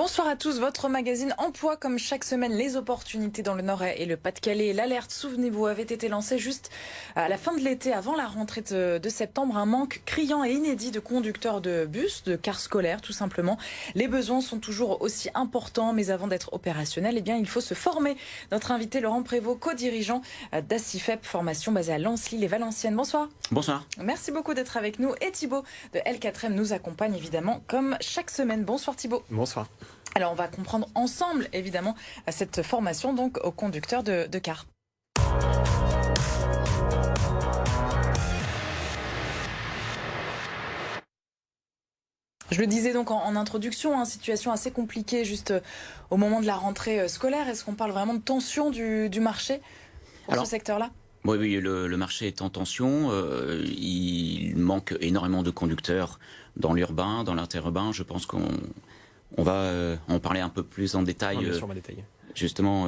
Bonsoir à tous, votre magazine Emploi comme chaque semaine, les opportunités dans le Nord et le Pas-de-Calais. L'alerte, souvenez-vous, avait été lancée juste à la fin de l'été, avant la rentrée de septembre. Un manque criant et inédit de conducteurs de bus, de cars scolaires tout simplement. Les besoins sont toujours aussi importants, mais avant d'être opérationnel, eh bien, il faut se former. Notre invité Laurent Prévost, co-dirigeant d'ACIFEP, formation basée à Lens, Lille et Valenciennes. Bonsoir. Bonsoir. Merci beaucoup d'être avec nous. Et Thibaut de L4M nous accompagne évidemment comme chaque semaine. Bonsoir Thibaut. Bonsoir. Alors on va comprendre ensemble évidemment cette formation donc aux conducteurs de car. Je le disais donc en introduction, situation assez compliquée juste au moment de la rentrée scolaire. Est-ce qu'on parle vraiment de tension du marché pour ce secteur-là ? Oui, le marché est en tension. Il manque énormément de conducteurs dans l'urbain, dans l'interurbain. Je pense qu'on va en parler un peu plus en détail. Justement,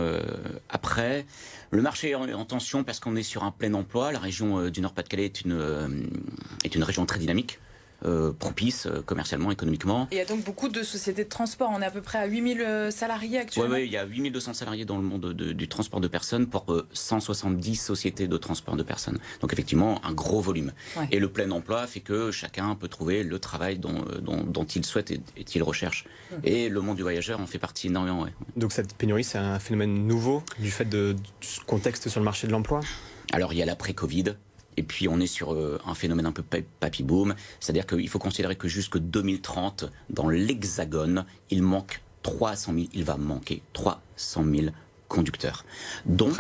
après. Le marché est en tension parce qu'on est sur un plein emploi. La région du Nord-Pas-de-Calais est une région très dynamique. Propice commercialement, économiquement. Et il y a donc beaucoup de sociétés de transport. On est à peu près à 8000 salariés actuellement. Oui, il y a 8200 salariés dans le monde du transport de personnes pour 170 sociétés de transport de personnes. Donc effectivement, un gros volume. Ouais. Et le plein emploi fait que chacun peut trouver le travail dont il souhaite et qu'il recherche. Et le monde du voyageur en fait partie énormément. Ouais. Donc cette pénurie, c'est un phénomène nouveau du fait du contexte sur le marché de l'emploi ? Alors il y a l'après-Covid. Et puis on est sur un phénomène un peu papy-boom, c'est-à-dire qu'il faut considérer que jusque 2030, dans l'Hexagone, il va manquer 300 000 conducteurs, dont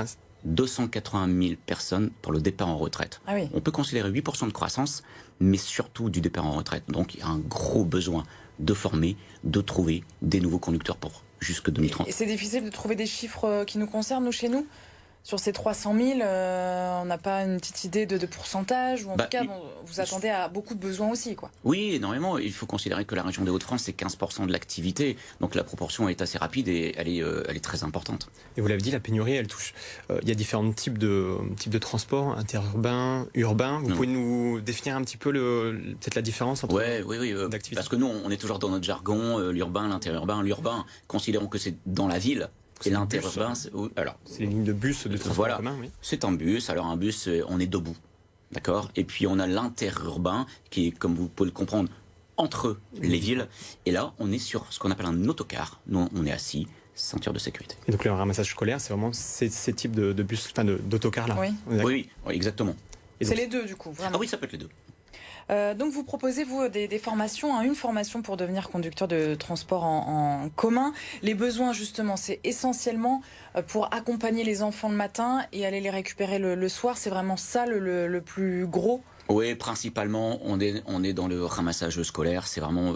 280 000 personnes pour le départ en retraite. Ah oui. On peut considérer 8% de croissance, mais surtout du départ en retraite. Donc il y a un gros besoin de former, de trouver des nouveaux conducteurs pour jusque 2030. Et c'est difficile de trouver des chiffres qui nous concernent, nous, chez nous ? Sur ces 300 000, on n'a pas une petite idée de pourcentage, ou en tout cas, vous attendez à beaucoup de besoins aussi, quoi. Oui, énormément. Il faut considérer que la région des Hauts-de-France, c'est 15% de l'activité. Donc la proportion est assez rapide et elle est très importante. Et vous l'avez dit, la pénurie, elle touche. Il y a différents types de transports, interurbains, urbains. Vous pouvez nous définir un petit peu peut-être la différence entre d'activités ? Parce que nous, on est toujours dans notre jargon, l'urbain, l'interurbain. L'urbain, considérons que c'est dans la ville. Et l'interurbain, c'est les lignes de bus de transport en commun, oui. C'est un bus. Alors un bus, on est debout, d'accord. Et puis on a l'interurbain qui est, comme vous pouvez le comprendre, entre les villes. Et là, on est sur ce qu'on appelle un autocar. Nous, on est assis, ceinture de sécurité. Et donc le ramassage scolaire, c'est vraiment ces types de bus, enfin d'autocars là. Oui, exactement. C'est les deux du coup, vraiment. Ah oui, ça peut être les deux. Donc vous proposez, vous, des formations, une formation pour devenir conducteur de transport en commun. Les besoins, justement, c'est essentiellement pour accompagner les enfants le matin et aller les récupérer le soir. C'est vraiment ça le plus gros ? Oui, principalement, on est dans le ramassage scolaire. C'est vraiment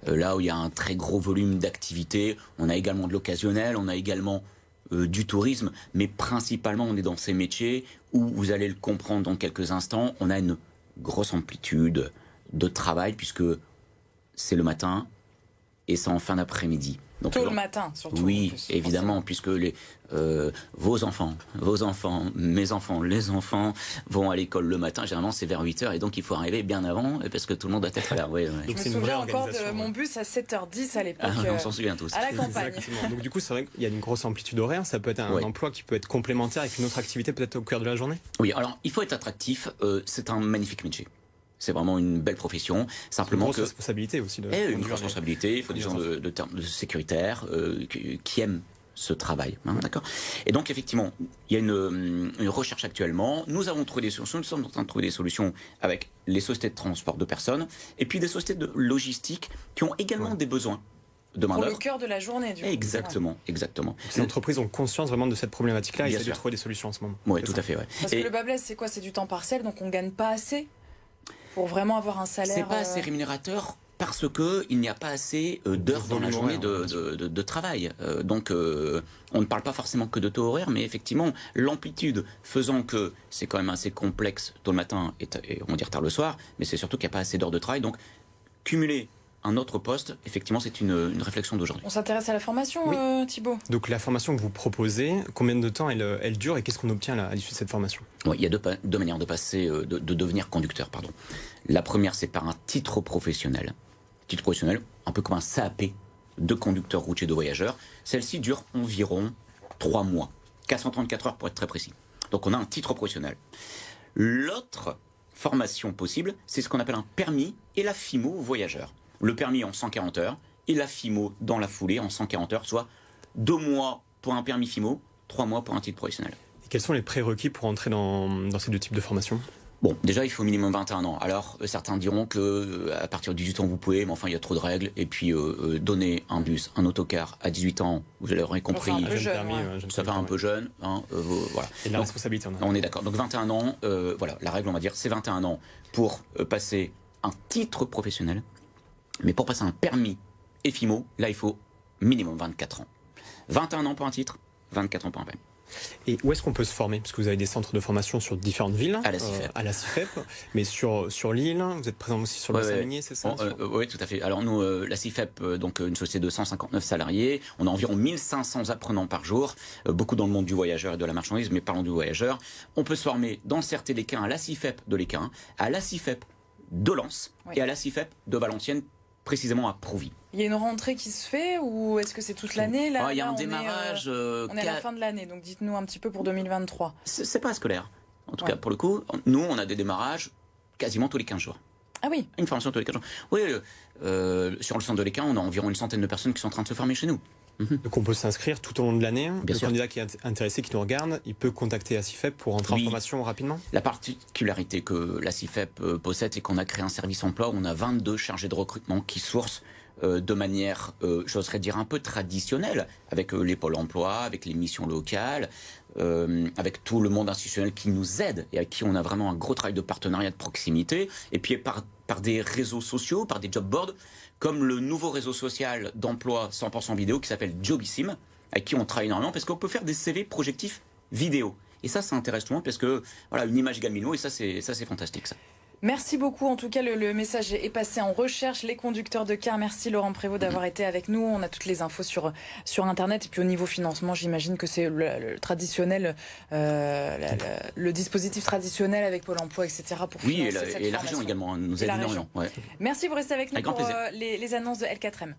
là où il y a un très gros volume d'activités. On a également de l'occasionnel, on a également du tourisme. Mais principalement, on est dans ces métiers où, vous allez le comprendre dans quelques instants, on a une grosse amplitude de travail puisque c'est le matin et c'est en fin d'après-midi. Donc, tôt le matin, surtout. Oui, évidemment, puisque vos enfants, mes enfants, les enfants vont à l'école le matin. Généralement, c'est vers 8h et donc il faut arriver bien avant parce que tout le monde doit être à l'heure. Je me souviens encore de mon bus à 7h10 à l'époque. On s'en souvient tous. À la campagne. Exactement. Donc du coup, c'est vrai qu'il y a une grosse amplitude horaire. Ça peut être un emploi qui peut être complémentaire avec une autre activité peut-être au cœur de la journée. Oui, alors il faut être attractif. C'est un magnifique métier. C'est vraiment une belle profession. Simplement une grosse responsabilité aussi. Une grosse responsabilité. Il faut des gens de sécuritaires qui aiment ce travail. D'accord. Et donc effectivement, il y a une recherche actuellement. Nous avons trouvé des solutions. Nous sommes en train de trouver des solutions avec les sociétés de transport de personnes et puis des sociétés de logistique qui ont également des besoins de main-d'œuvre. Pour le cœur de la journée, du coup. Exactement. Les entreprises ont conscience vraiment de cette problématique-là et essaient de trouver des solutions en ce moment. Oui, tout à fait. Ouais. Parce que le bas blesse, c'est quoi ? C'est du temps partiel, donc on gagne pas assez pour vraiment avoir un salaire. C'est pas assez rémunérateur parce que il n'y a pas assez d'heures dans la journée de travail. Donc on ne parle pas forcément que de taux horaire, mais effectivement l'amplitude faisant que c'est quand même assez complexe tôt le matin et on va dire tard le soir, mais c'est surtout qu'il n'y a pas assez d'heures de travail. Donc cumuler un autre poste, effectivement, c'est une réflexion d'aujourd'hui. On s'intéresse à la formation, Thibaut. Donc la formation que vous proposez, combien de temps elle dure et qu'est-ce qu'on obtient à l'issue de cette formation ? Oui, il y a deux manières de passer, de devenir conducteur, pardon. La première, c'est par un titre professionnel. Titre professionnel, un peu comme un CAP de conducteurs routiers de voyageurs. Celle-ci dure environ 3 mois, 434 heures pour être très précis. Donc on a un titre professionnel. L'autre formation possible, c'est ce qu'on appelle un permis et la FIMO voyageur. Le permis en 140 heures et la FIMO dans la foulée en 140 heures, soit 2 mois pour un permis FIMO, 3 mois pour un titre professionnel. Et quels sont les prérequis pour entrer dans ces deux types de formations ? Bon, déjà, il faut au minimum 21 ans. Alors, certains diront que à partir de 18 ans, vous pouvez, mais enfin, il y a trop de règles. Et puis, donner un bus, un autocar à 18 ans, vous l'aurez compris, ça fait un peu jeune. Hein, voilà. Et la responsabilité, on est d'accord. Donc, 21 ans, voilà, la règle, on va dire, c'est 21 ans pour passer un titre professionnel. Mais pour passer un permis et FIMO, là, il faut minimum 24 ans. 21 ans pour un titre, 24 ans pour un permis. Et où est-ce qu'on peut se former? Parce que vous avez des centres de formation sur différentes villes. À la CIFEP. Mais sur l'île, vous êtes présent aussi sur le Bassin-Minier, c'est ça? Oui, tout à fait. Alors nous, la CIFEP, donc une société de 159 salariés, on a environ 1500 apprenants par jour, beaucoup dans le monde du voyageur et de la marchandise, mais parlons du voyageur. On peut se former dans le CRT-Léquin, à la CIFEP de Léquin, à la CIFEP de Lens et à la CIFEP de Valenciennes, précisément à Prouvy. Il y a une rentrée qui se fait ou est-ce que c'est toute l'année là? Il y a un démarrage. On est à la fin de l'année, donc dites-nous un petit peu pour 2023. C'est pas scolaire. En tout cas, pour le coup, nous, on a des démarrages quasiment tous les 15 jours. Ah oui? Une formation tous les 15 jours. Oui, sur le centre de Léquin, on a environ une centaine de personnes qui sont en train de se former chez nous. Donc on peut s'inscrire tout au long de l'année. Le candidat qui est intéressé, qui nous regarde, il peut contacter la CIFEP pour entrer en formation rapidement. La particularité que la CIFEP possède, c'est qu'on a créé un service emploi où on a 22 chargés de recrutement qui sourcent de manière, j'oserais dire, un peu traditionnelle, avec les pôles emploi, avec les missions locales, avec tout le monde institutionnel qui nous aide et à qui on a vraiment un gros travail de partenariat de proximité, et puis par des réseaux sociaux, par des job boards, comme le nouveau réseau social d'emploi 100% vidéo qui s'appelle Jobissime, avec qui on travaille énormément, parce qu'on peut faire des CV projectifs vidéo. Et ça intéresse tout le monde, parce que voilà, une image égale 1000 mots, et ça c'est fantastique ça. Merci beaucoup. En tout cas, le message est passé. En recherche les conducteurs de car. Merci Laurent Prévost d'avoir été avec nous. On a toutes les infos sur Internet. Et puis au niveau financement, j'imagine que c'est le traditionnel, le dispositif traditionnel avec Pôle emploi, etc. pour financer cette formation. La région également nous aide énormément. Merci, vous restez avec nous pour les annonces de L4M.